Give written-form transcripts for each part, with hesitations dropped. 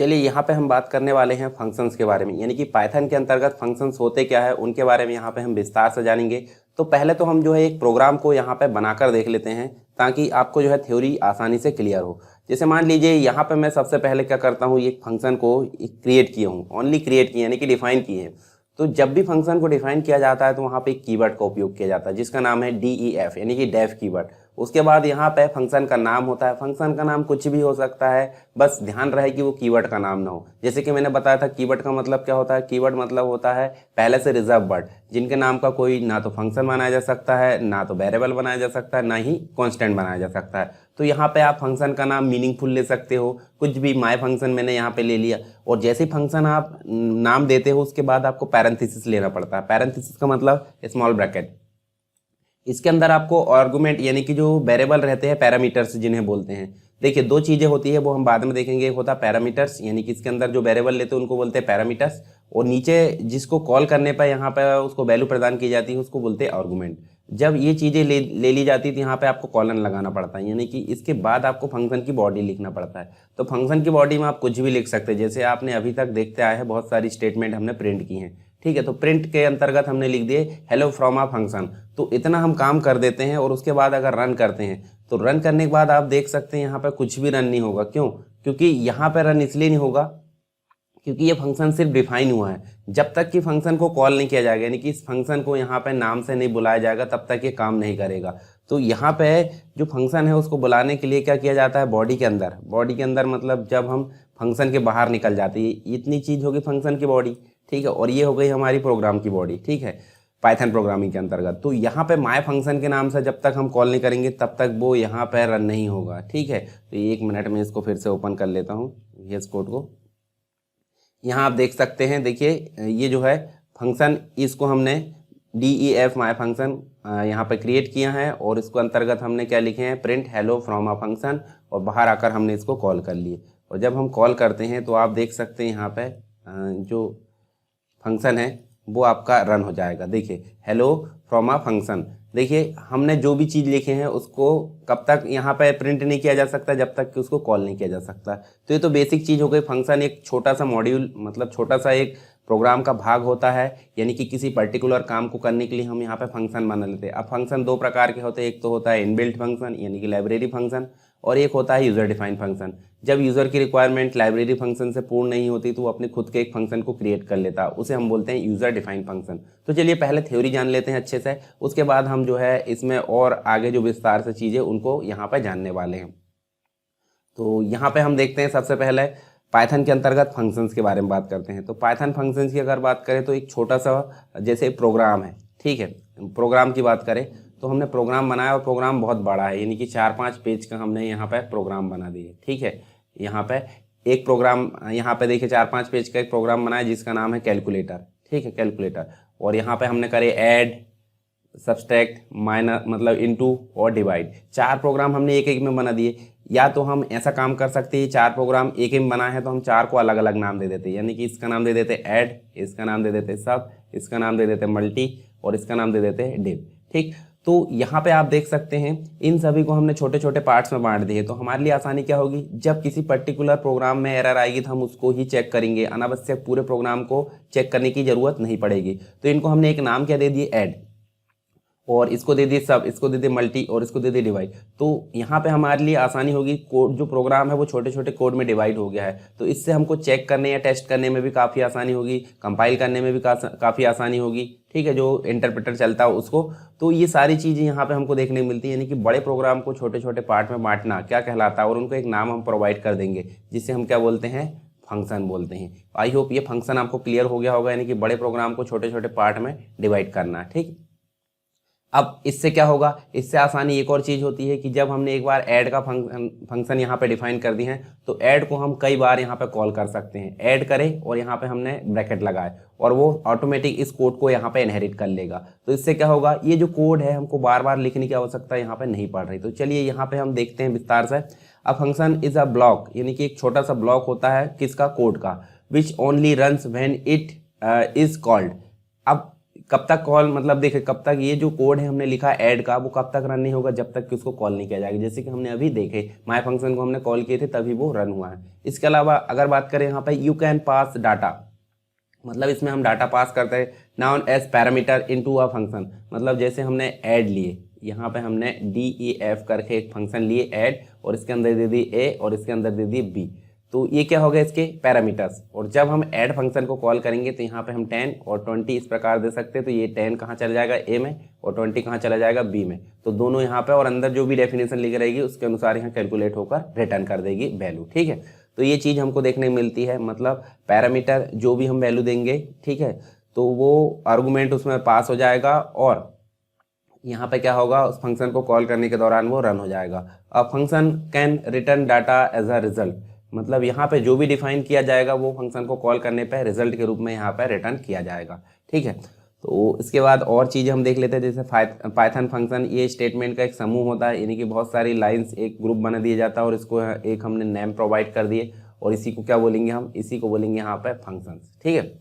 चलिए यहाँ पे हम बात करने वाले हैं फंक्शंस के बारे में, यानी कि पाइथन के अंतर्गत फंक्शंस होते क्या है उनके बारे में यहाँ पे हम विस्तार से जानेंगे। तो पहले तो हम जो है एक प्रोग्राम को यहाँ पे बनाकर देख लेते हैं ताकि आपको जो है थ्योरी आसानी से क्लियर हो। जैसे मान लीजिए यहाँ पे मैं सबसे पहले क्या करता हूँ, एक फंक्शन को क्रिएट किया हूँ, ओनली क्रिएट किया यानी कि डिफाइन किए हैं। तो जब भी फंक्शन को डिफाइन किया जाता है तो वहाँ पे एक कीवर्ड का उपयोग किया जाता है जिसका नाम है DEF यानी कि डेफ कीवर्ड। उसके बाद यहाँ पे फंक्शन का नाम होता है, फंक्शन का नाम कुछ भी हो सकता है, बस ध्यान रहे कि वो कीवर्ड का नाम ना हो। जैसे कि मैंने बताया था कीवर्ड का मतलब क्या होता है, कीवर्ड मतलब होता है पहले से रिजर्व वर्ड जिनके नाम का कोई ना तो फंक्शन बनाया जा सकता है, ना तो वेरिएबल बनाया जा सकता है, ना ही कॉन्स्टेंट बनाया जा सकता है। तो यहाँ पे आप फंक्शन का नाम मीनिंगफुल ले सकते हो, कुछ भी। माय फंक्शन मैंने यहाँ पे ले लिया, और जैसे ही फंक्शन आप नाम देते हो उसके बाद आपको पैरेंथेसिस लेना पड़ता है। पैरेंथेसिस का मतलब स्मॉल ब्रैकेट। इसके अंदर आपको आर्गुमेंट यानी कि जो वेरिएबल रहते हैं, पैरामीटर्स जिन्हें बोलते हैं। देखिए दो चीज़ें होती है, वो हम बाद में देखेंगे। एक होता है पैरामीटर्स यानी कि इसके अंदर जो वेरिएबल लेते हैं उनको बोलते हैं पैरामीटर्स, और नीचे जिसको कॉल करने पर यहाँ पर उसको वैल्यू प्रदान की जाती है उसको बोलते हैं आर्गुमेंट। जब ये चीज़ें ले ली जाती है तो यहाँ पे आपको कॉलन लगाना पड़ता है, यानी कि इसके बाद आपको फंक्शन की बॉडी लिखना पड़ता है। तो फंक्शन की बॉडी में आप कुछ भी लिख सकते हैं, जैसे आपने अभी तक देखते आए हैं बहुत सारी स्टेटमेंट हमने प्रिंट की हैं, ठीक है। तो प्रिंट के अंतर्गत हमने लिख दिए हेलो फ्रॉम आ फंक्शन। तो इतना हम काम कर देते हैं, और उसके बाद अगर रन करते हैं तो रन करने के बाद आप देख सकते हैं यहाँ पे कुछ भी रन नहीं होगा। क्यों? क्योंकि यहाँ पे रन इसलिए नहीं होगा क्योंकि ये फंक्शन सिर्फ डिफाइन हुआ है। जब तक कि फंक्शन को कॉल नहीं किया जाएगा, यानी कि इस फंक्शन को यहाँ पे नाम से नहीं बुलाया जाएगा, तब तक ये काम नहीं करेगा। तो यहाँ पे जो फंक्शन है उसको बुलाने के लिए क्या किया जाता है, बॉडी के अंदर। बॉडी के अंदर मतलब जब हम फंक्शन के बाहर निकल जाते हैं, इतनी चीज़ होगी फंक्शन की बॉडी, ठीक है। और ये हो गई हमारी प्रोग्राम की बॉडी, ठीक है, पाइथन प्रोग्रामिंग के अंतर्गत। तो यहाँ पे माय फंक्शन के नाम से जब तक हम कॉल नहीं करेंगे तब तक वो यहाँ पे रन नहीं होगा, ठीक है। तो एक मिनट में इसको फिर से ओपन कर लेता हूँ VS कोड को। यहाँ आप देख सकते हैं, देखिए ये जो है फंक्शन, इसको हमने DEF माय फंक्शन यहाँ पे क्रिएट किया है, और इसको अंतर्गत हमने क्या लिखे हैं, print hello from a function, और बाहर आकर हमने इसको कॉल कर लिए। और जब हम कॉल करते हैं तो आप देख सकते हैं यहाँ पे जो फंक्शन है वो आपका रन हो जाएगा। देखिए हेलो फ्रॉम आ फंक्शन, देखिए हमने जो भी चीज़ लिखे हैं उसको कब तक यहाँ पे प्रिंट नहीं किया जा सकता, जब तक कि उसको कॉल नहीं किया जा सकता। तो ये तो बेसिक चीज़ हो गई। फंक्शन एक छोटा सा मॉड्यूल, मतलब छोटा सा एक प्रोग्राम का भाग होता है, यानी कि किसी पर्टिकुलर काम को करने के लिए हम यहाँ पे फंक्शन बना लेते हैं। अब फंक्शन दो प्रकार के होते हैं, एक तो होता है इनबिल्ट फंक्शन यानी कि लाइब्रेरी फंक्शन, और एक होता है यूज़र डिफाइंड फंक्शन। जब यूज़र की रिक्वायरमेंट लाइब्रेरी फंक्शन से पूर्ण नहीं होती तो वो अपने खुद के एक फंक्शन को क्रिएट कर लेता है, उसे हम बोलते हैं यूज़र डिफाइंड फंक्शन। तो चलिए पहले थ्योरी जान लेते हैं अच्छे से, उसके बाद हम जो है इसमें और आगे जो विस्तार से चीज़ें उनको यहाँ पर जानने वाले हैं। तो यहाँ पे हम देखते हैं सबसे पहले पाइथन के अंतर्गत फंक्शंस के बारे में बात करते हैं। तो पाइथन फंक्शंस की अगर बात करें तो एक छोटा सा जैसे प्रोग्राम है, ठीक है। प्रोग्राम की बात करें तो हमने प्रोग्राम बनाया, और प्रोग्राम बहुत बड़ा है, यानी कि 4-5 पेज का हमने यहाँ पे प्रोग्राम बना दिए, ठीक है। यहाँ पे एक प्रोग्राम, यहाँ पे देखिए 4-5 पेज का एक प्रोग्राम बनाया जिसका नाम है कैलकुलेटर, ठीक है, कैलकुलेटर। और यहाँ पे हमने करे ऐड, सब्सट्रैक्ट, माइनस मतलब इनटू और डिवाइड। 4 प्रोग्राम हमने एक एक में बना दिए। या तो हम ऐसा काम कर सकते हैं, 4 प्रोग्राम एक में बना है तो हम 4 को अलग अलग नाम दे देते हैं, यानी कि इसका नाम दे देते ऐड, इसका नाम दे देते सब, इसका नाम दे देते मल्टी, और इसका नाम दे देते डिव, ठीक। तो यहाँ पे आप देख सकते हैं इन सभी को हमने छोटे छोटे पार्ट्स में बांट दिए। तो हमारे लिए आसानी क्या होगी, जब किसी पर्टिकुलर प्रोग्राम में एरर आएगी तो हम उसको ही चेक करेंगे, अनावश्यक पूरे प्रोग्राम को चेक करने की जरूरत नहीं पड़ेगी। तो इनको हमने एक नाम क्या दे दिए, ऐड, और इसको दे दिए सब, इसको दे दिए मल्टी, और इसको दे दिए डिवाइड। तो यहाँ पे हमारे लिए आसानी होगी, कोड जो प्रोग्राम है वो छोटे छोटे कोड में डिवाइड हो गया है, तो इससे हमको चेक करने या टेस्ट करने में भी काफ़ी आसानी होगी, कंपाइल करने में भी काफ़ी आसानी होगी, ठीक है, जो इंटरप्रेटर चलता है उसको। तो ये सारी चीज़ें यहाँ पे हमको देखने को मिलती है, यानी कि बड़े प्रोग्राम को छोटे छोटे पार्ट में बांटना क्या कहलाता है, और उनको एक नाम हम प्रोवाइड कर देंगे जिससे हम क्या बोलते हैं, फंक्शन बोलते हैं। आई होप ये फंक्शन आपको क्लियर हो गया होगा, यानी कि बड़े प्रोग्राम को छोटे छोटे पार्ट में डिवाइड करना, ठीक। अब इससे क्या होगा, इससे आसानी एक और चीज़ होती है कि जब हमने एक बार ऐड का फंक्शन यहाँ पे डिफाइन कर दी है तो ऐड को हम कई बार यहाँ पे कॉल कर सकते हैं। ऐड करें और यहाँ पे हमने ब्रैकेट लगाए और वो ऑटोमेटिक इस कोड को यहाँ पे इनहेरिट कर लेगा। तो इससे क्या होगा, ये जो कोड है हमको बार बार लिखने की आवश्यकता यहाँ पे नहीं पड़ रही। तो चलिए यहाँ पे हम देखते हैं विस्तार से। A function is a block, यानी कि एक छोटा सा ब्लॉक होता है किसका, कोड का, which only runs when it is called. अब कब तक कॉल, मतलब देखिए कब तक ये जो कोड है हमने लिखा ऐड का, वो कब तक रन नहीं होगा, जब तक कि उसको कॉल नहीं किया जाएगा। जैसे कि हमने अभी देखे माय फंक्शन को हमने कॉल किए थे तभी वो रन हुआ है। इसके अलावा अगर बात करें यहाँ पे यू कैन पास डाटा, मतलब इसमें हम डाटा पास करते हैं known as parameter into a function. मतलब जैसे हमने ऐड लिए, यहाँ पे हमने DEF करके एक फंक्शन लिए ऐड, और इसके अंदर दे दी A और इसके अंदर दे दी B, तो ये क्या हो गया इसके पैरामीटर्स। और जब हम ऐड फंक्शन को कॉल करेंगे तो यहाँ पे हम 10 और 20 इस प्रकार दे सकते हैं। तो ये 10 कहाँ चला जाएगा A में और 20 कहाँ चला जाएगा B में, तो दोनों यहाँ पे, और अंदर जो भी डेफिनेशन लिखी रहेगी उसके अनुसार यहाँ कैलकुलेट होकर रिटर्न कर देगी वैल्यू। ठीक है, तो ये चीज़ हमको देखने को मिलती है, मतलब पैरामीटर जो भी हम वैल्यू देंगे, ठीक है, तो वो आर्गूमेंट उसमें पास हो जाएगा, और यहाँ पे क्या होगा, उस फंक्शन को कॉल करने के दौरान वो रन हो जाएगा। अब function can return data as a result, मतलब यहाँ पे जो भी डिफाइन किया जाएगा वो फंक्शन को कॉल करने पे रिजल्ट के रूप में यहाँ पे रिटर्न किया जाएगा। ठीक है, तो इसके बाद और चीज़ें हम देख लेते हैं, जैसे पाइथन फंक्शन, ये स्टेटमेंट का एक समूह होता है, यानी कि बहुत सारी लाइंस एक ग्रुप बना दिया जाता है और इसको एक हमने नेम प्रोवाइड कर दिए, और इसी को क्या बोलेंगे हम, इसी को बोलेंगे यहाँ पे फंक्शंस। ठीक है,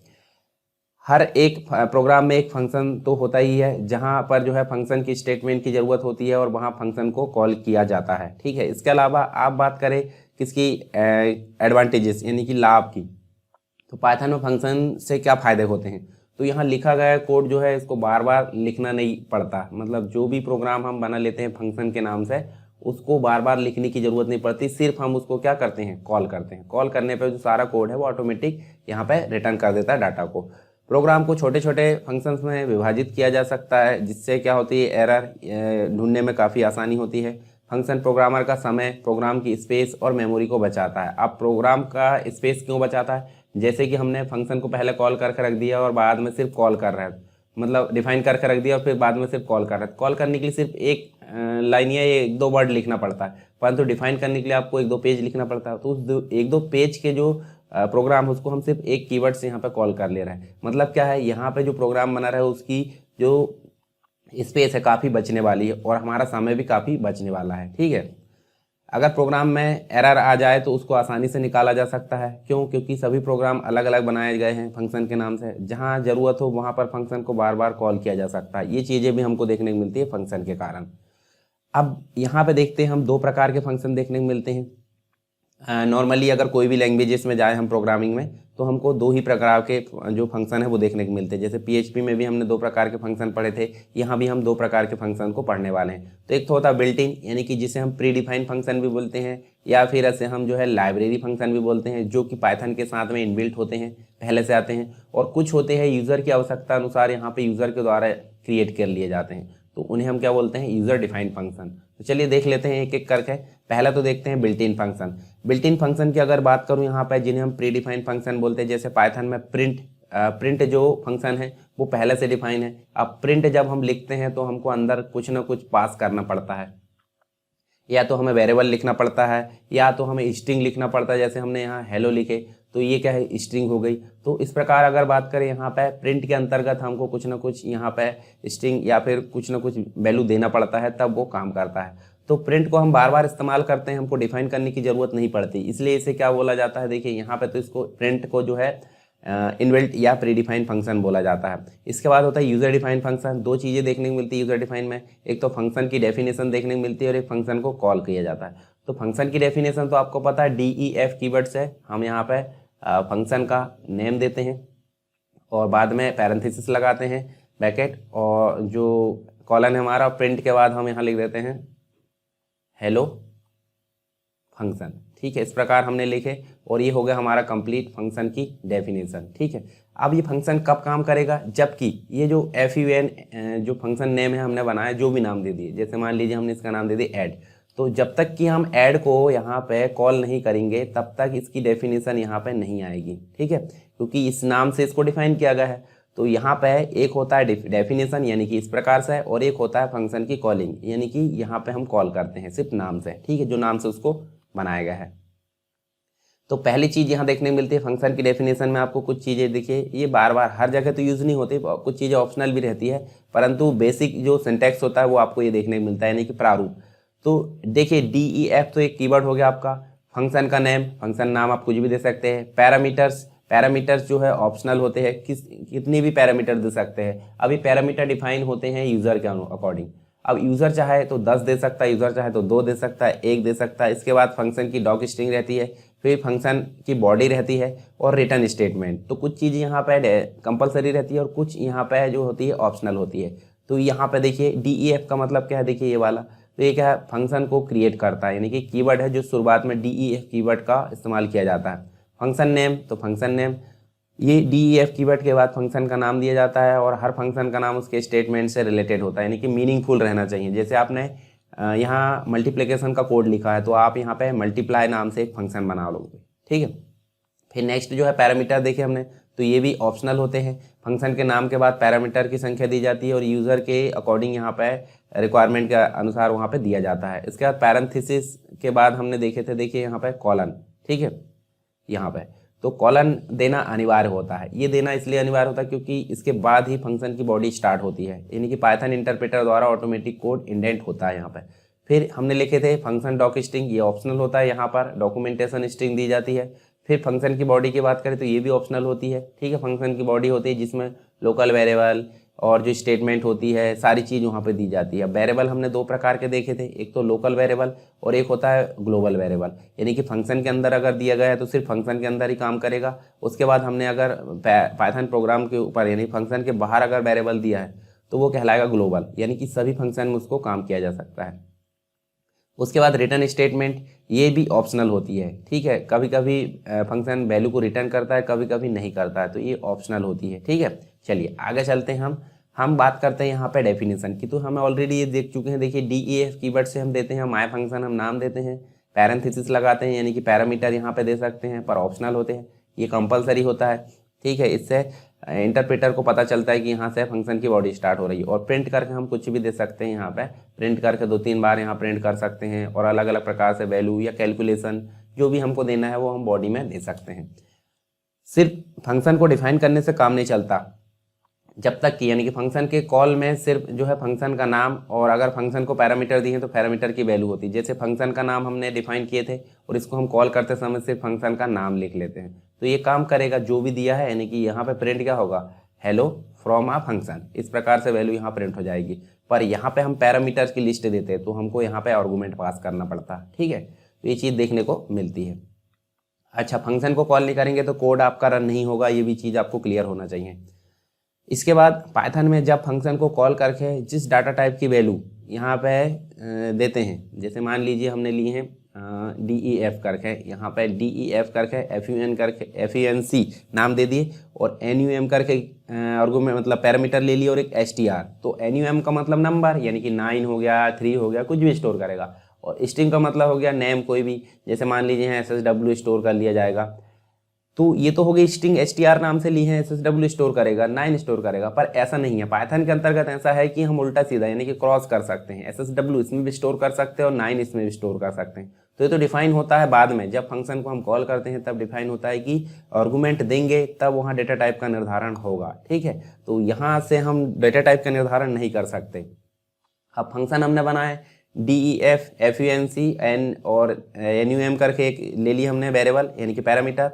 हर एक प्रोग्राम में एक फंक्शन तो होता ही है, जहाँ पर जो है फंक्शन की स्टेटमेंट की ज़रूरत होती है और वहाँ फंक्शन को कॉल किया जाता है। ठीक है, इसके अलावा आप बात करें किसकी एडवांटेजेस यानी कि लाभ की, तो पाइथन में फंक्शन से क्या फ़ायदे होते हैं। तो यहाँ लिखा गया कोड जो है इसको बार बार लिखना नहीं पड़ता, मतलब जो भी प्रोग्राम हम बना लेते हैं फंक्शन के नाम से उसको बार बार लिखने की ज़रूरत नहीं पड़ती, सिर्फ हम उसको क्या करते हैं, कॉल करते हैं। कॉल करने पर जो सारा कोड है वो ऑटोमेटिक यहाँ पे रिटर्न कर देता है डाटा को। प्रोग्राम को छोटे छोटे फंक्शंस में विभाजित किया जा सकता है, जिससे क्या होती है, एरर ढूंढने में काफ़ी आसानी होती है। फंक्शन प्रोग्रामर का समय, प्रोग्राम की स्पेस और मेमोरी को बचाता है। अब प्रोग्राम का स्पेस क्यों बचाता है, जैसे कि हमने फंक्शन को पहले कॉल करके रख दिया और बाद में सिर्फ कॉल कर रहे हैं, मतलब डिफाइन करके रख दिया और फिर बाद में सिर्फ कॉल कर रहे हैं। कॉल करने के लिए सिर्फ एक लाइन या एक दो वर्ड लिखना पड़ता है, परंतु डिफाइन करने के लिए आपको एक दो पेज लिखना पड़ता है। तो उस एक दो पेज के जो प्रोग्राम उसको हम सिर्फ एक कीवर्ड से यहाँ पे कॉल कर ले रहे हैं। मतलब क्या है, यहाँ पे जो प्रोग्राम बना रहा है उसकी जो स्पेस है काफ़ी बचने वाली है और हमारा समय भी काफ़ी बचने वाला है। ठीक है, अगर प्रोग्राम में एरर आ जाए तो उसको आसानी से निकाला जा सकता है। क्यों, क्योंकि सभी प्रोग्राम अलग अलग बनाए गए हैं फंक्शन के नाम से, जहाँ ज़रूरत हो वहाँ पर फंक्शन को बार बार कॉल किया जा सकता है। ये चीज़ें भी हमको देखने को मिलती है फंक्शन के कारण। अब यहाँ पे देखते हैं हम दो प्रकार के फंक्शन देखने को मिलते हैं। नॉर्मली अगर कोई भी लैंग्वेजेस में जाए हम प्रोग्रामिंग में, तो हमको दो ही प्रकार के जो फंक्शन है वो देखने को मिलते हैं। जैसे PHP में भी हमने दो प्रकार के फंक्शन पढ़े थे, यहाँ भी हम दो प्रकार के फंक्शन को पढ़ने वाले हैं। तो एक तो होता है बिल्ट इन, यानी कि जिसे हम प्री डिफाइंड फंक्शन भी बोलते हैं, या फिर ऐसे हम जो है लाइब्रेरी फंक्शन भी बोलते हैं, जो कि पाइथन के साथ में इनबिल्ट होते हैं, पहले से आते हैं। और कुछ होते हैं यूज़र की आवश्यकता अनुसार यहाँ पे यूज़र के द्वारा क्रिएट कर लिए जाते हैं, तो उन्हें हम क्या बोलते हैं, यूज़र डिफाइंड फंक्शन। तो चलिए देख लेते हैं एक एक करके। पहला तो देखते हैं built in function. Built in function की अगर बात करूं यहाँ पर, जिन्हें हम प्री डिफाइंड फंक्शन बोलते हैं, जैसे पाइथन में प्रिंट जो फंक्शन है वो पहले से डिफाइन है। अब प्रिंट जब हम लिखते हैं तो हमको अंदर कुछ ना कुछ पास करना पड़ता है, या तो हमें वेरिएबल लिखना पड़ता है या तो हमें स्ट्रिंग लिखना पड़ता है। जैसे हमने यहाँ हेलो लिखे तो ये क्या है, स्ट्रिंग हो गई। तो इस प्रकार अगर बात करें यहाँ पे प्रिंट के अंतर्गत हमको कुछ ना कुछ यहाँ पे स्ट्रिंग या फिर कुछ ना कुछ वैल्यू देना पड़ता है, तब वो काम करता है। तो प्रिंट को हम बार बार इस्तेमाल करते हैं, हमको डिफाइन करने की ज़रूरत नहीं पड़ती, इसलिए इसे क्या बोला जाता है, देखिए यहाँ पे तो इसको प्रिंट को जो है इनबिल्ट या प्री डिफाइंड फंक्शन बोला जाता है। इसके बाद होता है यूज़र डिफाइंड फंक्शन। दो चीज़ें देखने को मिलती है यूज़र डिफाइन में, एक तो फंक्शन की डेफिनेशन देखने को मिलती है और एक फंक्शन को कॉल किया जाता है। तो फंक्शन की डेफिनेशन तो आपको पता है DEF कीवर्ड से हम यहाँ पे फंक्शन का नेम देते हैं और बाद में पैरेंथेसिस लगाते हैं ब्रैकेट, और जो कॉलन है हमारा प्रिंट के बाद हम यहाँ लिख देते हैं हेलो फंक्शन। ठीक है, इस प्रकार हमने लिखे और ये हो गया हमारा कंप्लीट फंक्शन की डेफिनेशन। ठीक है, अब ये फंक्शन कब काम करेगा, जबकि ये जो FUN जो फंक्शन नेम है हमने बनाया, जो भी नाम दे दिए, जैसे मान लीजिए हमने इसका नाम दे दिया ऐड, तो जब तक कि हम ऐड को यहाँ पे कॉल नहीं करेंगे तब तक इसकी डेफिनेशन यहाँ पे नहीं आएगी। ठीक है, क्योंकि इस नाम से इसको डिफाइन किया गया है। तो यहाँ पे एक होता है डेफिनेशन यानी कि इस प्रकार से, और एक होता है फंक्शन की कॉलिंग, यानी कि यहाँ पे हम कॉल करते हैं सिर्फ नाम से। ठीक है, जो नाम से उसको बनाया गया है। तो पहली चीज़ यहाँ देखने को मिलती है फंक्शन की डेफिनेशन में, आपको कुछ चीज़ें देखिए, ये बार बार हर जगह तो यूज़ नहीं होती, कुछ चीज़ें ऑप्शनल भी रहती है, परंतु बेसिक जो सिंटैक्स होता है वो आपको ये देखने को मिलता है, यानी कि प्रारूप। तो देखिए DEF तो एक कीवर्ड हो गया आपका, फंक्शन का नेम, फंक्शन नाम आप कुछ भी दे सकते हैं, पैरामीटर्स, पैरामीटर्स जो है ऑप्शनल होते हैं, कितनी भी पैरामीटर दे सकते हैं। अभी पैरामीटर डिफाइन होते हैं यूज़र के अकॉर्डिंग। अब यूज़र चाहे तो 10 दे सकता है, यूज़र चाहे तो 2 दे सकता है, 1 दे सकता है। इसके बाद फंक्शन की डॉक स्ट्रिंग रहती है, फिर फंक्शन की बॉडी रहती है और रिटर्न स्टेटमेंट। तो कुछ चीज़ यहाँ पे कंपलसरी रहती है और कुछ यहाँ पे जो होती है ऑप्शनल होती है। तो यहाँ पे देखिए DEF का मतलब क्या है, देखिए ये वाला, तो ये क्या है, फंक्शन को क्रिएट करता है, यानी कि कीवर्ड है जो शुरुआत में DEF कीवर्ड का इस्तेमाल किया जाता है। फंक्शन नेम, तो फंक्शन नेम, ये DEF कीवर्ड के बाद फंक्शन का नाम दिया जाता है और हर फंक्शन का नाम उसके स्टेटमेंट से रिलेटेड होता है, यानी कि मीनिंगफुल रहना चाहिए। जैसे आपने यहाँ मल्टीप्लिकेशन का कोड लिखा है तो आप यहाँ पे मल्टीप्लाई नाम से एक फंक्शन बना लोगे, ठीक है। फिर नेक्स्ट जो है पैरामीटर देखे हमने, तो ये भी ऑप्शनल होते हैं। फंक्शन के नाम के बाद पैरामीटर की संख्या दी जाती है और यूज़र के अकॉर्डिंग यहाँ पे रिक्वायरमेंट के अनुसार वहाँ पे दिया जाता है। इसके बाद पैरेंथेसिस के बाद हमने देखे थे, देखिए यहाँ पे कॉलन, ठीक है, यहाँ पे तो कॉलन देना अनिवार्य होता है। ये देना इसलिए अनिवार्य होता है क्योंकि इसके बाद ही फंक्शन की बॉडी स्टार्ट होती है, यानी कि पाइथन इंटरप्रेटर द्वारा ऑटोमेटिक कोड इंडेंट होता है यहाँ पे। फिर हमने लिखे थे फंक्शन डॉक स्ट्रिंग, ये ऑप्शनल होता है, यहाँ पर डॉक्यूमेंटेशन स्ट्रिंग दी जाती है। फिर फंक्शन की बॉडी की बात करें तो ये भी ऑप्शनल होती है, ठीक है। फंक्शन की बॉडी होती है जिसमें लोकल वेरिएबल और जो स्टेटमेंट होती है सारी चीज़ वहाँ पे दी जाती है। वेरिएबल हमने दो प्रकार के देखे थे, एक तो लोकल वेरिएबल और एक होता है ग्लोबल वेरिएबल, यानी कि फंक्शन के अंदर अगर दिया गया है तो सिर्फ फंक्शन के अंदर ही काम करेगा। उसके बाद हमने अगर पाइथन प्रोग्राम के ऊपर यानी फंक्शन के बाहर अगर वेरिएबल दिया है तो वो कहलाएगा ग्लोबल, यानी कि सभी फंक्शन में उसको काम किया जा सकता है। उसके बाद रिटर्न स्टेटमेंट, ये भी ऑप्शनल होती है, ठीक है। कभी कभी फंक्शन वैल्यू को रिटर्न करता है, कभी कभी नहीं करता है, तो ये ऑप्शनल होती है, ठीक है। चलिए आगे चलते हैं, हम बात करते हैं यहाँ पे डेफिनेशन की। तो हम ऑलरेडी ये देख चुके हैं, देखिए DEF कीवर्ड से हम देते हैं माय फंक्शन, हम नाम देते हैं, पैरेंथेसिस लगाते हैं, यानी कि पैरामीटर यहाँ पे दे सकते हैं, पर ऑप्शनल होते हैं, ये कंपलसरी होता है, ठीक है। इससे इंटरप्रेटर को पता चलता है कि यहाँ से फंक्शन की बॉडी स्टार्ट हो रही है। और प्रिंट करके हम कुछ भी दे सकते हैं, यहाँ पे प्रिंट करके 2-3 बार यहाँ प्रिंट कर सकते हैं और अलग अलग प्रकार से वैल्यू या कैलकुलेशन जो भी हमको देना है वो हम बॉडी में दे सकते हैं। सिर्फ फंक्शन को डिफाइन करने से काम नहीं चलता जब तक कि, यानी कि फंक्शन के कॉल में सिर्फ जो है फंक्शन का नाम और अगर फंक्शन को पैरामीटर दिए हैं तो पैरामीटर की वैल्यू होती है। जैसे फंक्शन का नाम हमने डिफाइन किए थे और इसको हम कॉल करते समय सिर्फ फंक्शन का नाम लिख लेते हैं तो ये काम करेगा जो भी दिया है, यानी कि यहाँ पे प्रिंट क्या होगा, हेलो फ्रॉम अ फंक्शन, इस प्रकार से वैल्यू यहाँ प्रिंट हो जाएगी। पर यहाँ पे हम पैरामीटर्स की लिस्ट देते हैं तो हमको यहाँ पे आर्गूमेंट पास करना पड़ता है, ठीक है। तो ये चीज़ देखने को मिलती है। अच्छा, फंक्शन को कॉल नहीं करेंगे तो कोड आपका रन नहीं होगा, ये भी चीज़ आपको क्लियर होना चाहिए। इसके बाद पाइथन में जब फंक्शन को कॉल करके जिस डाटा टाइप की वैल्यू यहाँ पे देते हैं, जैसे मान लीजिए हमने लिए हैं DEF करके, यहाँ पे DEF करके FUN करके FUNC नाम दे दिए और NUM करके आर्गुमेंट मतलब पैरामीटर ले लिए और एक STR। तो NUM का मतलब नंबर, यानी कि 9 हो गया, 3 हो गया, कुछ भी स्टोर करेगा। और स्ट्रिंग का मतलब हो गया नेम, कोई भी, जैसे मान लीजिए SSW स्टोर कर लिया जाएगा। तो ये तो हो गई स्ट्रिंग, STR नाम से ली है, SSW स्टोर करेगा, 9 स्टोर करेगा। पर ऐसा नहीं है, पाइथन के अंतर्गत ऐसा है कि हम उल्टा सीधा यानी कि क्रॉस कर सकते हैं, SSW इसमें भी स्टोर कर सकते हैं और 9 इसमें भी स्टोर कर सकते हैं। तो ये तो डिफाइन होता है बाद में, जब फंक्शन को हम कॉल करते हैं तब डिफाइन होता है कि आर्गुमेंट देंगे तब वहाँ डेटा टाइप का निर्धारण होगा, ठीक है। तो यहाँ से हम डेटा टाइप का निर्धारण नहीं कर सकते। अब फंक्शन हमने बनाए DEF FUNC N और NUM करके एक ले लिया हमने वेरिएबल, यानी कि पैरामीटर।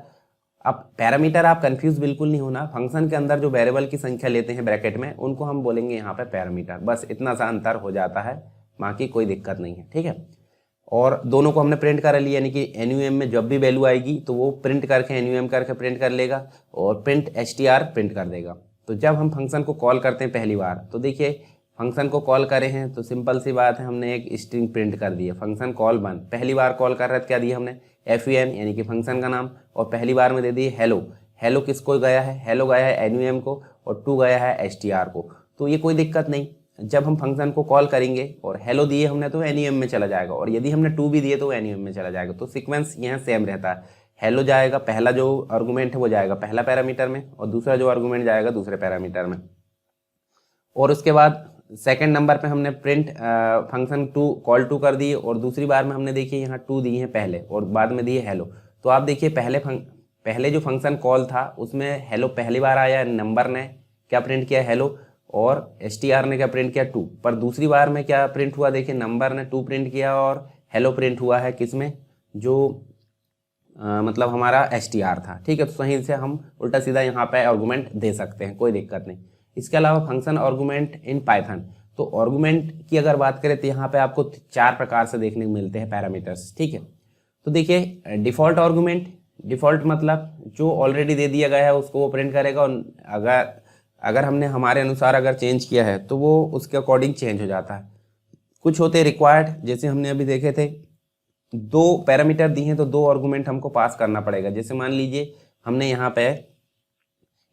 अब पैरामीटर आप कंफ्यूज बिल्कुल नहीं होना, फंक्शन के अंदर जो वेरिएबल की संख्या लेते हैं ब्रैकेट में उनको हम बोलेंगे यहाँ पे पैरामीटर, बस इतना सा अंतर हो जाता है, बाकी कोई दिक्कत नहीं है, ठीक है। और दोनों को हमने प्रिंट कर लिया, यानी कि NUM में जब भी वैल्यू आएगी तो वो प्रिंट करके NUM करके प्रिंट कर लेगा और प्रिंट STR प्रिंट कर देगा। तो जब हम फंक्शन को कॉल करते हैं पहली बार, तो देखिए फंक्शन को कॉल करे हैं तो सिंपल सी बात है, हमने एक स्ट्रिंग प्रिंट कर दी है, फंक्शन कॉल बन। पहली बार कॉल कर रहे थे, क्या दिया हमने FUN यानी कि फंक्शन का नाम, और पहली बार में दे दी हेलो। हेलो किसको गया है, हेलो गया है NUM को और 2 गया है STR को। तो ये कोई दिक्कत नहीं, जब हम फंक्शन को कॉल करेंगे और हेलो दिए हमने तो NUM में चला जाएगा, और यदि हमने 2 भी दिए तो NUM में चला जाएगा। तो सीक्वेंस यहाँ सेम रहता है, हेलो जाएगा, पहला जो आर्गूमेंट है वो जाएगा पहला पैरामीटर में और दूसरा जो आर्गूमेंट जाएगा दूसरे पैरामीटर में। और उसके बाद सेकंड नंबर पे हमने प्रिंट फंक्शन 2 कॉल 2 कर दिए और दूसरी बार में हमने देखिए यहाँ 2 दिए हैं पहले और बाद में दिए हेलो। तो आप देखिए पहले जो फंक्शन कॉल था उसमें हेलो पहली बार आया, नंबर ने क्या प्रिंट किया हेलो और STR ने क्या प्रिंट किया 2। पर दूसरी बार में क्या प्रिंट हुआ, देखिए नंबर ने 2 प्रिंट किया और हेलो प्रिंट हुआ है किसमें, जो मतलब हमारा str था, ठीक है। तो सही से हम उल्टा सीधा यहाँ पे आर्गूमेंट दे सकते हैं, कोई दिक्कत नहीं। इसके अलावा फंक्शन आर्गूमेंट इन पाइथन, तो आर्गूमेंट की अगर बात करें तो यहाँ पे आपको 4 प्रकार से देखने को मिलते हैं पैरामीटर्स, ठीक है। तो देखिए डिफ़ॉल्ट आर्गूमेंट, डिफ़ॉल्ट मतलब जो ऑलरेडी दे दिया गया है उसको वो प्रिंट करेगा, और अगर हमने हमारे अनुसार अगर चेंज किया है तो वो उसके अकॉर्डिंग चेंज हो जाता है। कुछ होते हैं रिक्वायर्ड, जैसे हमने अभी देखे थे 2 पैरामीटर दिए हैं तो 2 आर्गूमेंट हमको पास करना पड़ेगा। जैसे मान लीजिए हमने यहाँ पे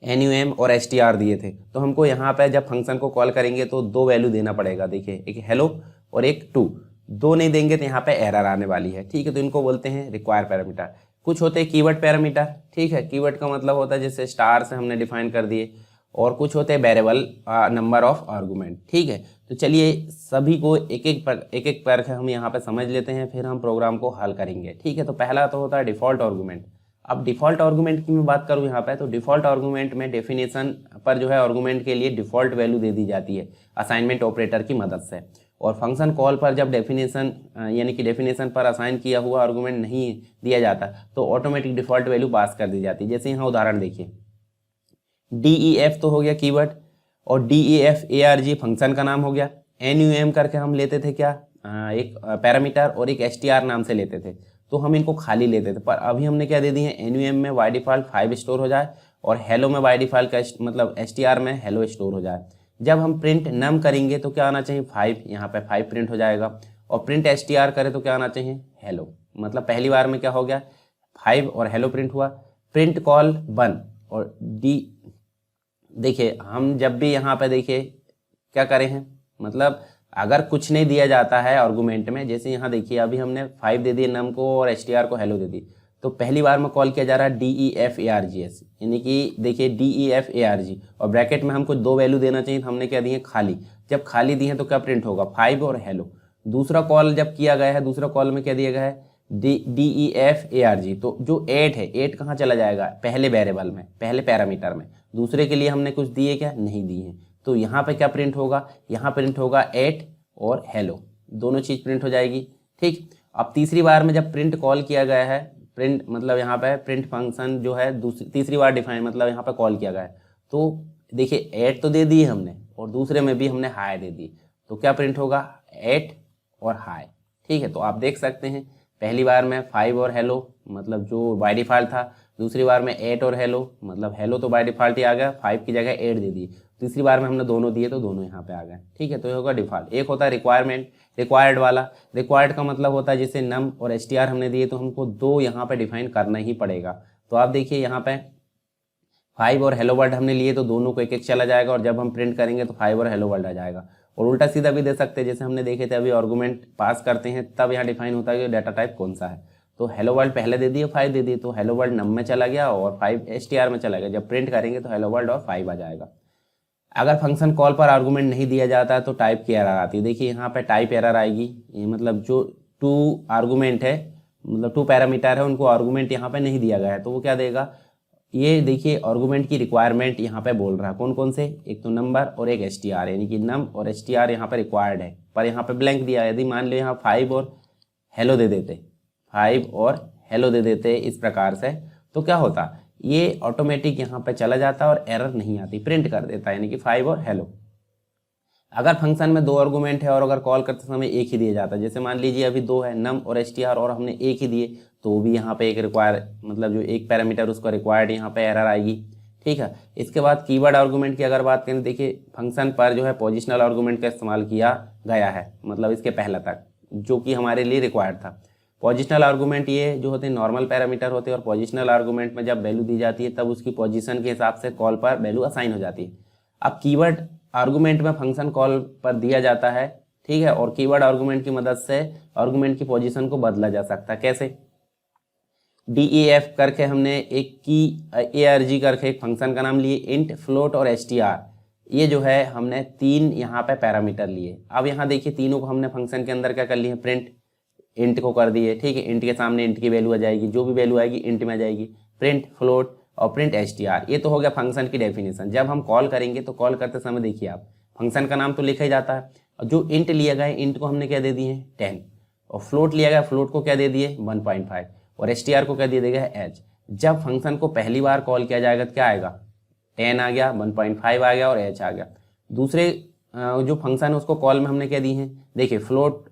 NUM और STR दिए थे, तो हमको यहाँ पे जब फंक्शन को कॉल करेंगे तो 2 वैल्यू देना पड़ेगा। देखिए एक हेलो और एक टू, 2 नहीं देंगे तो यहाँ पे एरर आने वाली है, ठीक है। तो इनको बोलते हैं रिक्वायर पैरामीटर। कुछ होते हैं कीवर्ड पैरामीटर, ठीक है। कीवर्ड का मतलब होता है जैसे स्टार से हमने डिफाइन कर दिए, और कुछ होते हैं वेरिएबल नंबर ऑफ आर्गूमेंट, ठीक है। तो चलिए सभी को एक एक पर हम यहाँ पे समझ लेते हैं, फिर हम प्रोग्राम को हल करेंगे, ठीक है। तो पहला तो होता है डिफ़ॉल्ट आर्गूमेंट। अब डिफ़ॉल्ट आर्गूमेंट की मैं बात करूँ यहाँ पे, तो डिफ़ॉल्ट आर्गूमेंट में डेफिनेशन पर जो है आर्गूमेंट के लिए डिफ़ॉल्ट वैल्यू दे दी जाती है असाइनमेंट ऑपरेटर की मदद से, और फंक्शन कॉल पर जब डेफिनेशन यानी कि डेफिनेशन पर असाइन किया हुआ आर्गूमेंट नहीं दिया जाता तो ऑटोमेटिक डिफ़ॉल्ट वैल्यू पास कर दी जाती है। जैसे यहाँ उदाहरण देखिए, DEF तो हो गया कीवर्ड, और DEF ARG फंक्शन का नाम हो गया। NUM करके हम लेते थे क्या, एक पैरामीटर, और एक STR नाम से लेते थे, तो हम इनको खाली लेते थे। पर अभी हमने क्या दे दी है, NUM में बाय डिफ़ॉल्ट 5 स्टोर हो जाए, और हेलो में बाय डिफ़ॉल्ट का मतलब STR में हेलो स्टोर हो जाए। जब हम प्रिंट नम करेंगे तो क्या आना चाहिए 5, यहाँ पे 5 प्रिंट हो जाएगा, और प्रिंट STR करें तो क्या आना चाहिए हेलो। मतलब पहली बार में क्या हो गया 5 और हेलो प्रिंट हुआ। प्रिंट कॉल 1 और देखिए हम जब भी यहाँ पे देखिए क्या करें हैं, मतलब अगर कुछ नहीं दिया जाता है आर्गूमेंट में, जैसे यहाँ देखिए अभी हमने 5 दे दिए नम को और STR को हेलो दे दी, तो पहली बार में कॉल किया जा रहा है DEF ARGS, यानी कि देखिए DEF ARG, और ब्रैकेट में हमको 2 वैल्यू देना चाहिए, तो हमने क्या दिए खाली। जब खाली दिए तो क्या प्रिंट होगा 5 और हेलो। दूसरा कॉल जब किया गया है, दूसरा कॉल में क्या दिया गया है DEF ARG, तो जो 8 है 8 कहाँ चला जाएगा पहले वेरिएबल में, पहले पैरामीटर में। दूसरे के लिए हमने कुछ दिए क्या, नहीं दिए हैं, तो यहाँ पे क्या प्रिंट होगा, यहाँ प्रिंट होगा 8 और हेलो, दोनों चीज़ प्रिंट हो जाएगी, ठीक। अब तीसरी बार में जब प्रिंट कॉल किया गया है, प्रिंट मतलब यहाँ पे प्रिंट फंक्शन जो है तीसरी बार डिफाइन मतलब यहाँ पे कॉल किया गया है, तो देखिए 8 तो दे दिए हमने, और दूसरे में भी हमने हाई दे दी, तो क्या प्रिंट होगा 8 और हाई, ठीक है। तो आप देख सकते हैं पहली बार में 5 और हेलो मतलब जो बाय डिफ़ॉल्ट था, दूसरी बार में 8 और हेलो मतलब हेलो तो बाय डिफ़ॉल्ट ही आ गया, 5 की जगह 8 दे दी। तीसरी बार में हमने दोनों दिए तो दोनों यहाँ पे आ गए, ठीक है। तो ये होगा डिफ़ॉल्ट। एक होता है रिक्वायरमेंट, रिक्वायर्ड वाला। रिक्वायर्ड का मतलब होता है जैसे नम और STR हमने दिए तो हमको 2 यहाँ पे डिफाइन करना ही पड़ेगा। तो आप देखिए यहाँ पे 5 और हेलो वर्ल्ड हमने लिए तो दोनों को एक एक चला जाएगा, और जब हम प्रिंट करेंगे तो 5 और हेलो वर्ल्ड आ जाएगा। और उल्टा सीधा भी दे सकते हैं, जैसे हमने देखे थे अभी आर्गूमेंट पास करते हैं तब यहाँ डिफाइन होता है कि डाटा टाइप कौन सा है। तो हेलो वर्ल्ड पहले दे दिए 5 दे दिए, तो हेलो वर्ल्ड नम में चला गया और 5 STR में चला गया। जब प्रिंट करेंगे तो हेलो वर्ल्ड और 5 आ जाएगा। अगर फंक्शन कॉल पर आर्गूमेंट नहीं दिया जाता है तो टाइप की एरर आती है। देखिए यहाँ पे टाइप एरर आएगी, ये मतलब जो 2 आर्गूमेंट है मतलब 2 पैरामीटर है उनको आर्गूमेंट यहाँ पे नहीं दिया गया है, तो वो क्या देगा, ये देखिए आर्गूमेंट की रिक्वायरमेंट यहाँ पे बोल रहा है कौन कौन से, एक तो नंबर और एक STR, यानी कि नम और STR यहाँ पे रिक्वायर्ड है, पर यहाँ पे ब्लैंक दिया है। यदि मान लो यहाँ 5 और हेलो दे देते, 5 और हेलो दे देते इस प्रकार से, तो क्या होता, ये ऑटोमेटिक यहाँ पे चला जाता और एरर नहीं आती, प्रिंट कर देता है, यानी कि 5 और हेलो। अगर फंक्शन में 2 आर्गूमेंट है और अगर कॉल करते समय एक ही दिया जाता है, जैसे मान लीजिए अभी 2 है नम और STR और हमने एक ही दिए, तो भी यहाँ पे एक रिक्वायर मतलब जो एक पैरामीटर उसका रिक्वायर्ड यहाँ पे एरर आएगी, ठीक है। इसके बाद कीवर्ड आर्गूमेंट की अगर बात करें, देखिए फंक्शन पर जो है पोजिशनल आर्गूमेंट का इस्तेमाल किया गया है, मतलब इसके पहले तक जो कि हमारे लिए रिक्वायर्ड था। पोजिशनल आर्गूमेंट ये जो होते हैं नॉर्मल पैरामीटर होते हैं, और पोजिशनल आर्गूमेंट में जब वैल्यू दी जाती है तब उसकी पोजीशन के हिसाब से कॉल पर वैल्यू असाइन हो जाती है। अब कीवर्ड आर्गूमेंट में फंक्शन कॉल पर दिया जाता है, ठीक है, और कीवर्ड आर्गूमेंट की मदद से आर्गूमेंट की पोजीशन को बदला जा सकता है। कैसे, DEF करके हमने एक की ARG करके एक फंक्शन का नाम लिए, इंट, फ्लोट और STR, ये जो है हमने 3 यहाँ पे पैरामीटर लिए। अब यहाँ देखिए तीनों को हमने फंक्शन के अंदर क्या कर लिए, प्रिंट इंट को कर दिए, ठीक है। इंट के सामने इंट की वैल्यू आ जाएगी, जो भी वैल्यू आएगी इंट में आ जाएगी, प्रिंट, फ्लोट और प्रिंट STR। ये तो हो गया फंक्शन की डेफिनेशन। जब हम कॉल करेंगे तो कॉल करते समय देखिए आप फंक्शन का नाम तो लिखा ही जाता है, और जो इंट लिया गया है इंट को हमने क्या दे दिए 10, और फ्लोट लिया गया फ्लोट को क्या दे दिए 1.5, और str को क्या दे देगा h। जब फंक्शन को पहली बार कॉल किया जाएगा तो क्या आएगा 10 आ गया, 1.5 आ गया और h आ गया। दूसरे जो फंक्शन है उसको कॉल में हमने क्या दी है, देखिए फ्लोट,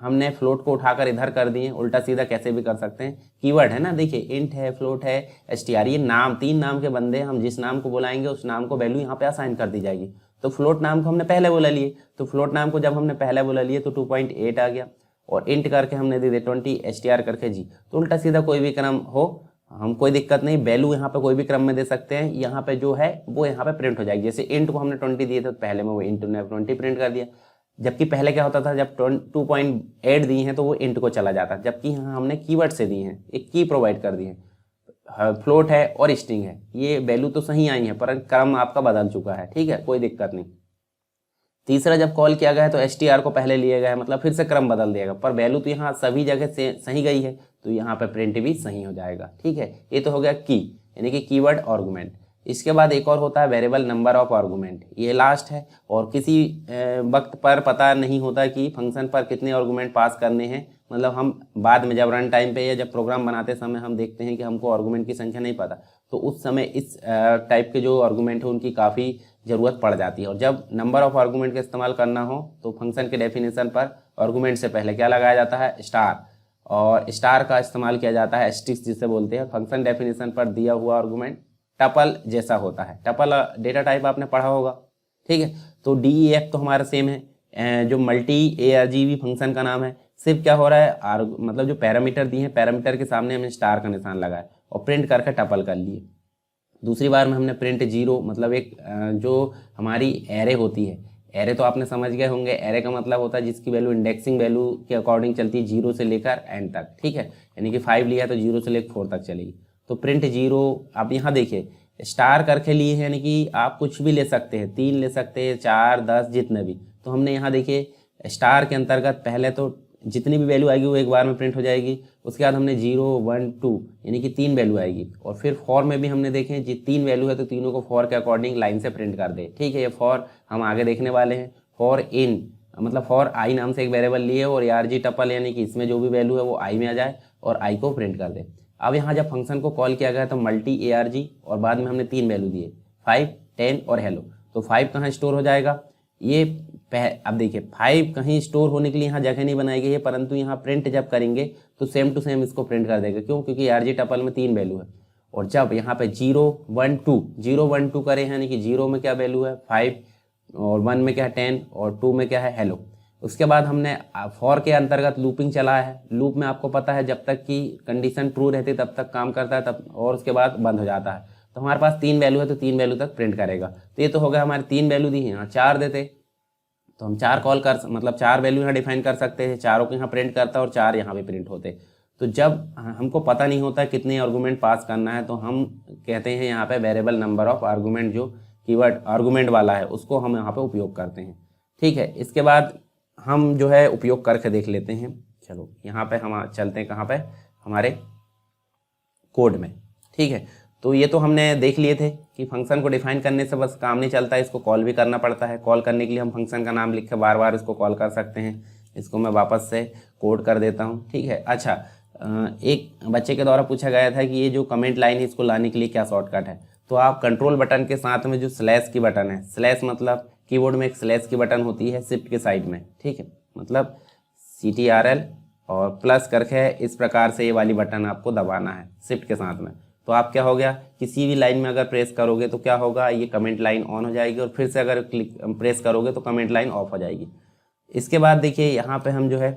हमने फ्लोट को उठाकर इधर कर दिए, उल्टा सीधा कैसे भी कर सकते हैं, कीवर्ड है ना, देखिए इंट है, फ्लोट है, str, ये नाम, 3 नाम के बंदे, हम जिस नाम को बुलाएंगे उस नाम को वैल्यू यहाँ पे असाइन कर दी जाएगी। तो फ्लोट नाम को हमने पहले बुला लिए, तो फ्लोट नाम को जब हमने पहले बुला लिए तो 2.8 आ गया, और इंट करके हमने दे दिया 20, str करके जी। तो उल्टा सीधा कोई भी क्रम हो, हम कोई दिक्कत नहीं, वैल्यू यहाँ पे कोई भी क्रम में दे सकते हैं, यहाँ पे जो है वो यहाँ पे प्रिंट हो जाएगी। जैसे इंट को हमने 20 दिए थे तो पहले में वो इंट ने 20 प्रिंट कर दिया, जबकि पहले क्या होता था जब 2.8 दी हैं तो वो इंट को चला जाता, जबकि यहाँ हमने कीवर्ड से दी हैं, एक की प्रोवाइड कर दी है, फ्लोट है और स्ट्रिंग है, ये वैल्यू तो सही आई है पर क्रम आपका बदल चुका है, ठीक है, कोई दिक्कत नहीं। तीसरा, जब कॉल किया गया है तो str को पहले लिया गया है, मतलब फिर से क्रम बदल देगा, पर वैल्यू तो यहाँ सभी जगह से सही गई है तो यहाँ पे प्रिंट भी सही हो जाएगा, ठीक है। ये तो हो गया की, यानी कि कीवर्ड आर्गुमेंट। इसके बाद एक और होता है वेरिएबल नंबर ऑफ आर्गुमेंट, ये लास्ट है, और किसी वक्त पर पता नहीं होता कि फंक्शन पर कितने आर्गुमेंट पास करने हैं, मतलब हम बाद में जब रन टाइम पे या जब प्रोग्राम बनाते समय हम देखते हैं कि हमको आर्गुमेंट की संख्या नहीं पता, तो उस समय इस टाइप के जो आर्गुमेंट है उनकी काफ़ी ज़रूरत पड़ जाती है। और जब नंबर ऑफ आर्गुमेंट का इस्तेमाल करना हो तो फंक्शन के डेफिनेशन पर आर्गुमेंट से पहले क्या लगाया जाता है, स्टार, और स्टार का इस्तेमाल किया जाता है एस्टिक्स जिसे बोलते हैं। फंक्शन डेफिनेशन पर दिया हुआ आर्गुमेंट टपल जैसा होता है, टपल डेटा टाइप आपने पढ़ा होगा, ठीक है। तो DEF तो हमारा सेम है, जो मल्टी ARGV फंक्शन का नाम है, सिर्फ क्या हो रहा है, मतलब जो पैरामीटर दिए हैं पैरामीटर के सामने हमने स्टार का निशान लगाया और प्रिंट करके टपल कर लिए। दूसरी बार में हमने प्रिंट 0, मतलब एक जो हमारी एरे होती है, एरे तो आपने समझ गए होंगे, एरे का मतलब होता है जिसकी वैल्यू इंडेक्सिंग वैल्यू के अकॉर्डिंग चलती है 0 से लेकर एंड तक, ठीक है, यानी कि 5 लिया है तो 0 से लेकर 4 तक चलेगी। तो प्रिंट 0, आप यहाँ देखिए स्टार करके लिए है, यानी कि आप कुछ भी ले सकते हैं, 3 ले सकते हैं, 4, 10, जितने भी। तो हमने यहाँ देखिए स्टार के अंतर्गत पहले तो जितनी भी वैल्यू आएगी वो एक बार में प्रिंट हो जाएगी, उसके बाद हमने 0, 1, 2 यानी कि 3 वैल्यू आएगी, और फिर फॉर में भी हमने देखें जी 3 वैल्यू है तो तीनों को फॉर के अकॉर्डिंग लाइन से प्रिंट कर दे, ठीक है। ये फॉर हम आगे देखने वाले हैं। फॉर इन, मतलब फॉर आई नाम से एक वेरिएबल लिए और ARG टपल, यानी कि इसमें जो भी वैल्यू है वो आई में आ जाए और आई को प्रिंट कर दे। अब यहाँ जब फंक्शन को कॉल किया गया तो मल्टी ARG, और बाद में हमने 3 वैल्यू दिए 5, 10 और हेलो। तो 5 कहाँ स्टोर हो जाएगा, ये अब देखिए 5 कहीं स्टोर होने के लिए यहाँ जगह नहीं बनाई गई है, परंतु यहाँ प्रिंट जब करेंगे तो सेम टू सेम इसको प्रिंट कर देगा, क्यों, क्योंकि ARG टपल में 3 वैल्यू है। और जब यहाँ पे 0, 1, 2 0, 1, 2 करें, यानी कि 0 में क्या वैल्यू है 5, और 1 में क्या है 10, और 2 में क्या है हेलो। उसके बाद हमने फॉर के अंतर्गत लूपिंग चलाया है। लूप में आपको पता है जब तक कि कंडीशन ट्रू रहती है तब तक काम करता है, तब और उसके बाद बंद हो जाता है। तो हमारे पास 3 वैल्यू है तो 3 वैल्यू तक प्रिंट करेगा। तो ये तो हो गया हमारे 3 वैल्यू दी है, यहाँ 4 देते तो हम 4 कॉल कर, मतलब 4 वैल्यू यहाँ डिफाइन कर सकते हैं, चारों को यहाँ प्रिंट करता और 4 यहाँ भी प्रिंट होते। तो जब हमको पता नहीं होता कितने आर्गूमेंट पास करना है तो हम कहते हैं यहाँ पे वेरिएबल नंबर ऑफ आर्गूमेंट, जो कीवर्ड आर्गूमेंट वाला है उसको हम यहाँ पे उपयोग करते हैं, ठीक है। इसके बाद हम जो है उपयोग करके देख लेते हैं। चलो यहाँ पे हम चलते हैं कहाँ पे, हमारे कोड में, ठीक है। तो ये तो हमने देख लिए थे कि फंक्शन को डिफाइन करने से बस काम नहीं चलता, इसको कॉल भी करना पड़ता है। कॉल करने के लिए हम फंक्शन का नाम लिख के बार बार इसको कॉल कर सकते हैं। इसको मैं वापस से कोड कर देता हूँ, ठीक है। अच्छा, एक बच्चे के द्वारा पूछा गया था कि ये जो कमेंट लाइन है इसको लाने के लिए क्या शॉर्टकट है। तो आप कंट्रोल बटन के साथ में जो स्लैश की बटन है, स्लैश मतलब कीबोर्ड में एक स्लैश की बटन होती है शिफ्ट के साइड में, ठीक है, मतलब CTRL और प्लस करके इस प्रकार से ये वाली बटन आपको दबाना है शिफ्ट के साथ में। तो आप क्या हो गया, किसी भी लाइन में अगर प्रेस करोगे तो क्या होगा, ये कमेंट लाइन ऑन हो जाएगी, और फिर से अगर प्रेस करोगे तो कमेंट लाइन ऑफ हो जाएगी। इसके बाद देखिए यहाँ पे हम जो है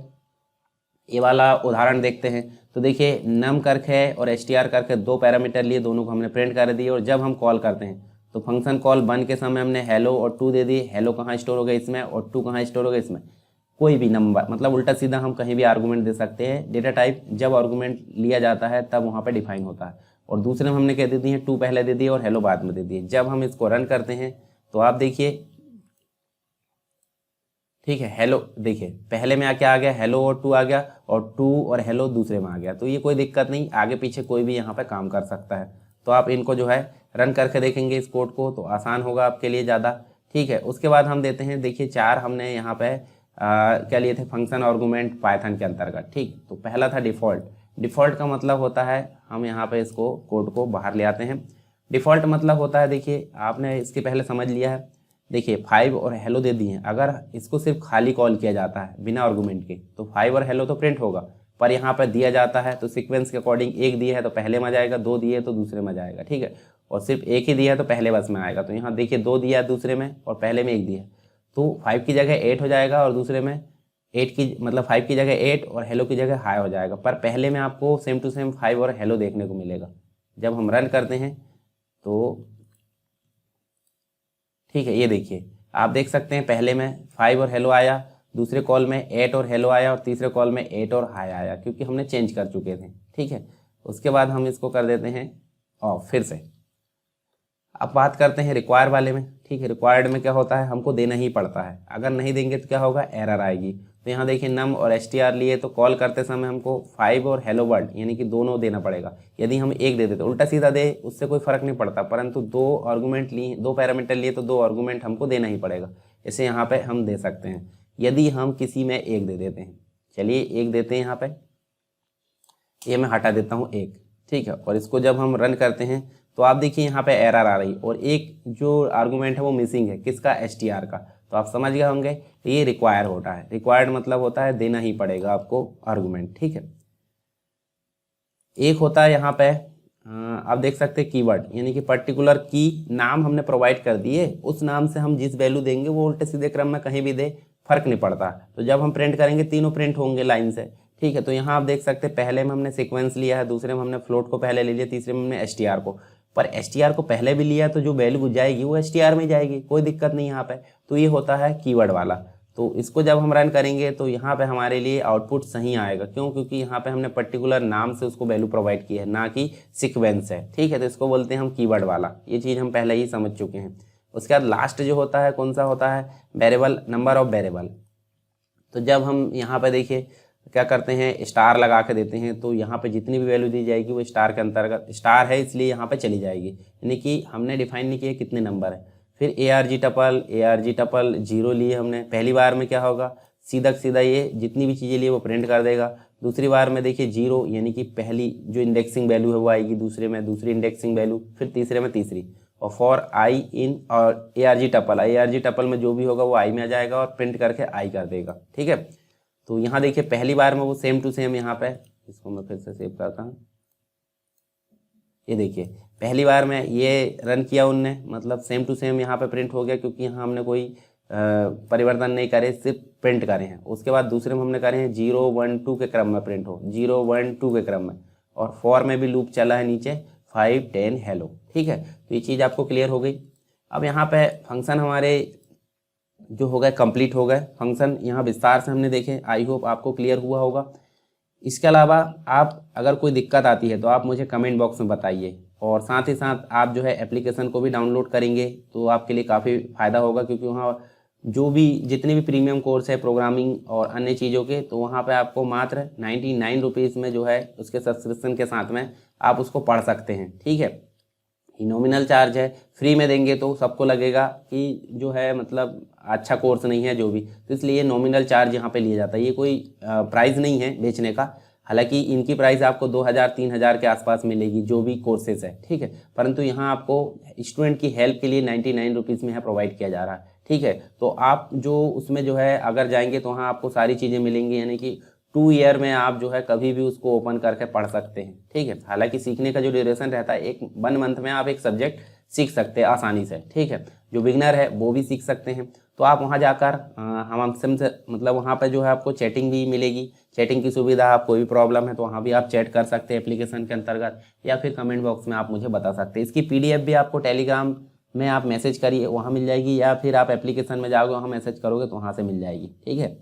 ये वाला उदाहरण देखते हैं। तो देखिए नम करके और str करके 2 पैरामीटर लिए, दोनों को हमने प्रिंट कर दिए, और जब हम कॉल करते हैं तो फंक्शन कॉल बन के समय हमने हेलो और 2 दे दिए। हेलो कहाँ स्टोर हो गया इसमें, और 2 कहाँ स्टोर हो गया इसमें, कोई भी नंबर, मतलब उल्टा सीधा हम कहीं भी आर्गूमेंट दे सकते हैं। डेटा टाइप जब आर्गूमेंट लिया जाता है तब वहाँ पे डिफाइन होता है। और दूसरे में हमने क्या दे दी है, 2 पहले दे दिए और हेलो बाद में दे दिए। जब हम इसको रन करते हैं तो आप देखिए, ठीक है, हेलो देखिए पहले में क्या आ गया, हेलो और 2 आ गया, और 2 और हेलो दूसरे में आ गया। तो ये कोई दिक्कत नहीं, आगे पीछे कोई भी यहाँ पे काम कर सकता है। तो आप इनको जो है रन करके देखेंगे इस कोड को, तो आसान होगा आपके लिए ज़्यादा, ठीक है। उसके बाद हम देते हैं, देखिए 4 हमने यहाँ पे क्या लिए थे, फंक्शन आर्गूमेंट पाइथन के अंतर्गत, ठीक। तो पहला था डिफ़ॉल्ट, डिफ़ॉल्ट का मतलब होता है, हम यहाँ पे इसको कोड को बाहर ले आते हैं। डिफ़ॉल्ट मतलब होता है, देखिए आपने इसके पहले समझ लिया है, देखिए 5 और हेलो दे दिए हैं। अगर इसको सिर्फ खाली कॉल किया जाता है बिना आर्गूमेंट के तो 5 और हेलो तो प्रिंट होगा, पर यहाँ पर दिया जाता है तो सीक्वेंस के अकॉर्डिंग 1 दिया है तो पहले में जाएगा, 2 दिए तो दूसरे में जाएगा, ठीक है। और सिर्फ 1 ही दिया है तो पहले बस में आएगा। तो यहाँ देखिए 2 दिया है दूसरे में और पहले में 1 दिया है, तो 5 की जगह 8 हो जाएगा और दूसरे में 8 की मतलब 5 की जगह 8 और हेलो की जगह हाई हो जाएगा। पर पहले में आपको सेम टू सेम 5 और हेलो देखने को मिलेगा। जब हम रन करते हैं तो ठीक है, ये देखिए आप देख सकते हैं पहले में 5 और हेलो आया, दूसरे कॉल में 8 और हेलो आया और तीसरे कॉल में 8 और हाई आया, क्योंकि हमने चेंज कर चुके थे, ठीक है। उसके बाद हम इसको कर देते हैं ऑफ फिर से। अब बात करते हैं रिक्वायर वाले में, ठीक है। रिक्वायर्ड में क्या होता है, हमको देना ही पड़ता है, अगर नहीं देंगे तो क्या होगा, एरर आएगी। तो यहाँ देखिए नम और str लिए तो कॉल करते समय हमको 5 और हेलो वर्ड यानी कि दोनों देना पड़ेगा। यदि हम 1 दे देते उल्टा सीधा दे उससे कोई फ़र्क नहीं पड़ता, परंतु 2 आर्गूमेंट लिए, 2 पैरामीटर लिए तो 2 आर्गूमेंट हमको देना ही पड़ेगा। इसे यहाँ पे हम दे सकते हैं यदि हम किसी में 1 दे देते हैं। चलिए 1 देते हैं यहाँ पे, ये मैं हटा देता हूँ 1, ठीक है। और इसको जब हम रन करते हैं तो आप देखिए यहाँ पे एरर आ रही और एक जो आर्गूमेंट है वो मिसिंग है, किसका, str का। तो आप समझ गए होंगे ये रिक्वायर होता है। रिक्वायर्ड मतलब होता है देना ही पड़ेगा आपको आर्गूमेंट, ठीक है। एक होता है यहाँ पे आप देख सकते हैं कीवर्ड, यानी कि पर्टिकुलर की नाम हमने प्रोवाइड कर दिए, उस नाम से हम जिस वैल्यू देंगे वो उल्टे सीधे क्रम में कहीं भी दे, फर्क नहीं पड़ता। तो जब हम प्रिंट करेंगे तीनों प्रिंट होंगे लाइन से, ठीक है। तो यहाँ आप देख सकते हैं पहले में हमने सीक्वेंस लिया है, दूसरे में हमने फ्लोट को पहले ले लिया, तीसरे में हमने str को। पर str को पहले भी लिया तो जो वैल्यू जाएगी वो str में जाएगी, कोई दिक्कत नहीं यहाँ पे। तो ये होता है कीवर्ड वाला। तो इसको जब हम रन करेंगे तो यहाँ पे हमारे लिए आउटपुट सही आएगा, क्यों, क्योंकि यहाँ पे हमने पर्टिकुलर नाम से उसको वैल्यू प्रोवाइड की है, ना कि सीक्वेंस है, ठीक है। तो इसको बोलते हैं हम कीवर्ड वाला, ये चीज़ हम पहले ही समझ चुके हैं। उसके बाद लास्ट जो होता है कौन सा होता है, वेरिएबल, नंबर ऑफ वेरिएबल। तो जब हम यहाँ पे देखिए क्या करते हैं, स्टार लगा के देते हैं, तो यहाँ पे जितनी भी वैल्यू दी जाएगी वो स्टार के अंतर्गत, स्टार है इसलिए यहाँ पे चली जाएगी, यानी कि हमने डिफाइन नहीं किया कितने नंबर है। फिर ARG टपल 0 लिए हमने, पहली बार में क्या होगा, सीधा ये जितनी भी चीज़ें लिए वो प्रिंट कर देगा। दूसरी बार में देखिए 0 यानी कि पहली जो इंडेक्सिंग वैल्यू है वो आएगी, दूसरे में दूसरी इंडेक्सिंग वैल्यू, फिर तीसरे में तीसरी। और फॉर आई इन और ARG टपल में जो भी होगा वो आई में आ जाएगा और प्रिंट करके आई कर देगा, ठीक है। तो यहाँ देखिए पहली बार में वो सेम टू सेम, यहाँ पे इसको मैं फिर से सेव करता हूँ, ये देखिए पहली बार में ये रन किया उनने, मतलब सेम टू सेम यहाँ पे प्रिंट हो गया, क्योंकि यहाँ हमने कोई परिवर्तन नहीं करे, सिर्फ प्रिंट करे हैं। उसके बाद दूसरे में हमने करे हैं 0 1 2 के क्रम में प्रिंट हो, 0 1 2 के क्रम में, और फॉर में भी लूप चला है नीचे 5 10 हेलो, ठीक है। तो ये चीज़ आपको क्लियर हो गई। अब यहाँ पे फंक्शन हमारे जो हो गए कंप्लीट हो गए, फंक्शन यहाँ विस्तार से हमने देखे, आई होप आपको क्लियर हुआ होगा। इसके अलावा आप अगर कोई दिक्कत आती है तो आप मुझे कमेंट बॉक्स में बताइए, और साथ ही साथ आप जो है एप्लीकेशन को भी डाउनलोड करेंगे तो आपके लिए काफ़ी फ़ायदा होगा, क्योंकि वहाँ जो भी जितने भी प्रीमियम कोर्स है प्रोग्रामिंग और अन्य चीज़ों के, तो वहाँ पे आपको मात्र 99 रुपीज़ में जो है उसके सब्सक्रिप्शन के साथ में आप उसको पढ़ सकते हैं, ठीक है। ये नॉमिनल चार्ज है, फ्री में देंगे तो सबको लगेगा कि जो है मतलब अच्छा कोर्स नहीं है जो भी, तो इसलिए नॉमिनल चार्ज यहाँ पे लिया जाता है। ये कोई प्राइस नहीं है बेचने का, हालांकि इनकी प्राइस आपको 2000-3000 के आसपास मिलेगी जो भी कोर्सेज है, ठीक है। परंतु यहाँ आपको स्टूडेंट की हेल्प के लिए 99 रुपीज़ में है प्रोवाइड किया जा रहा है, ठीक है। तो आप जो उसमें जो है अगर जाएंगे तो वहाँ आपको सारी चीज़ें मिलेंगी, यानी कि 2 ईयर में आप जो है कभी भी उसको ओपन करके पढ़ सकते हैं, ठीक है। हालांकि सीखने का जो ड्यूरेशन रहता है 1 मंथ में आप एक सब्जेक्ट सीख सकते हैं आसानी से, ठीक है। जो बिगनर है वो भी सीख सकते हैं। तो आप वहाँ जाकर हम हमसे मतलब वहाँ पे जो है आपको चैटिंग भी मिलेगी, चैटिंग की सुविधा, आप कोई भी प्रॉब्लम है तो वहाँ भी आप चैट कर सकते हैं एप्लीकेशन के अंतर्गत, या फिर कमेंट बॉक्स में आप मुझे बता सकते हैं। इसकी PDF भी आपको टेलीग्राम में आप मैसेज करिए, वहाँ मिल जाएगी, या फिर आप एप्लीकेशन में जाओगे वहाँ मैसेज करोगे तो वहाँ से मिल जाएगी, ठीक है।